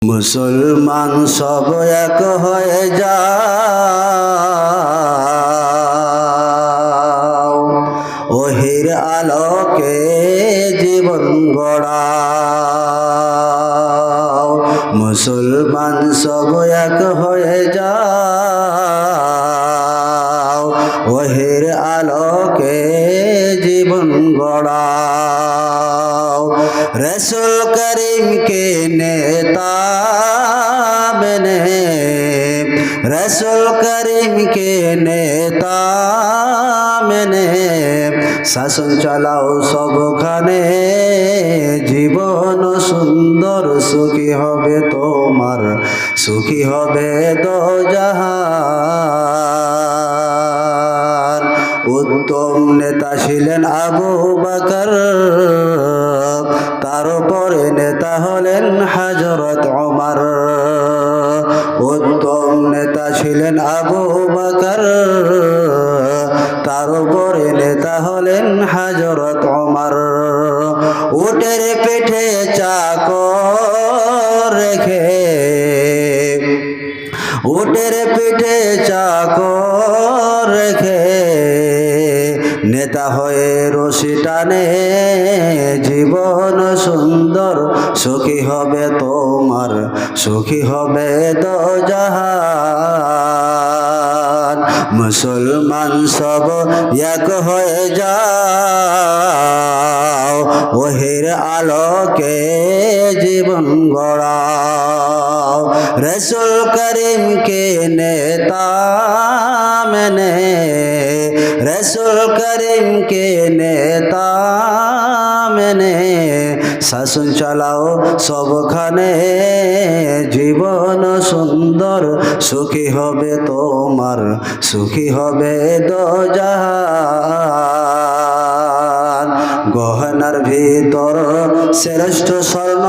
মুসলমান সব এক হয়ে যাও, ওহির আলোকে জীবন গড়াও। মুসলমান সব এক হয়ে যাও, ওহির আলোকে জীবন গড়াও। রসুল করিমকে নেতা মেনে, রসুল করিমকে নেতা মেনে শাসন চালাও সবখানে। জীবন সুন্দর সুখী হবে তোমার, সুখী হবে দোজাহান। উত্তম নেতা ছিলেন আবু বকর, তারপরে নেতা হলেন হযরত ওমর। উত্তম নেতা ছিলেন আবু বকর, তারপরে নেতা হলেন হযরত ওমর। উটের পিঠে চাকর রেখে, উটের পিঠে চাকর রেখে নেতা হয়ে রশি টানে। জীবন সুন্দর সুখী হবে তোমার, সুখী হবে দোজাহান। মুসলমান সব এক হয়ে যাও, ওহির আলোকে জীবন গড়াও। রসুল করিমকে নেতা মেনে, রসুল করিমকে নেতা মেনে শাসন চালাও সবখানে। জীবন সুন্দর সুখী হবে তোমার, সুখী হবে দোজাহান। গহনার ভিতর শ্রেষ্ঠ স্বর্ণ,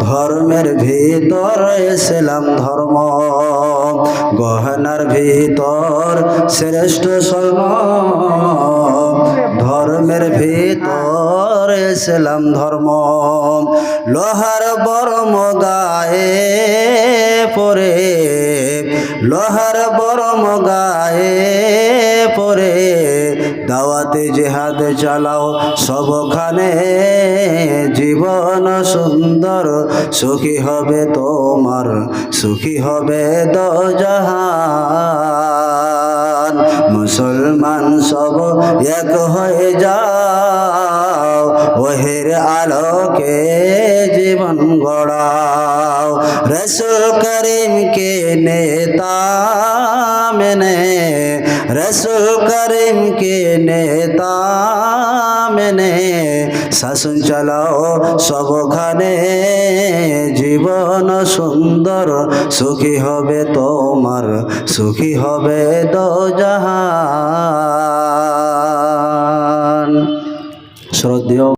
ধর্মের ভিতর ইসলাম ধর্ম। গহনার ভিতর শ্রেষ্ঠ স্বর্ণ, ধর্মের ভিতর ইসলাম ধর্ম। লোহার বরম গায়ে পরে, লোহার বরম গায়ে পরে দাওয়াতে জিহাদ চালাও সবখানে। জীবন সুন্দর সুখী হবে তোমার, সুখী হবে দোজাহান। মুসলমান সব এক হয়ে যাও, ওহির আলোকে জীবন গড়াও। রসুল করিমকে নেতা মেনে, রসুল করিমকে নেতা মেনে শাসন চালাও সবখানে। জীবন সুন্দর সুখী হবে তোমার, সুখী হবে দোজাহান। শ্রদ্ধেয়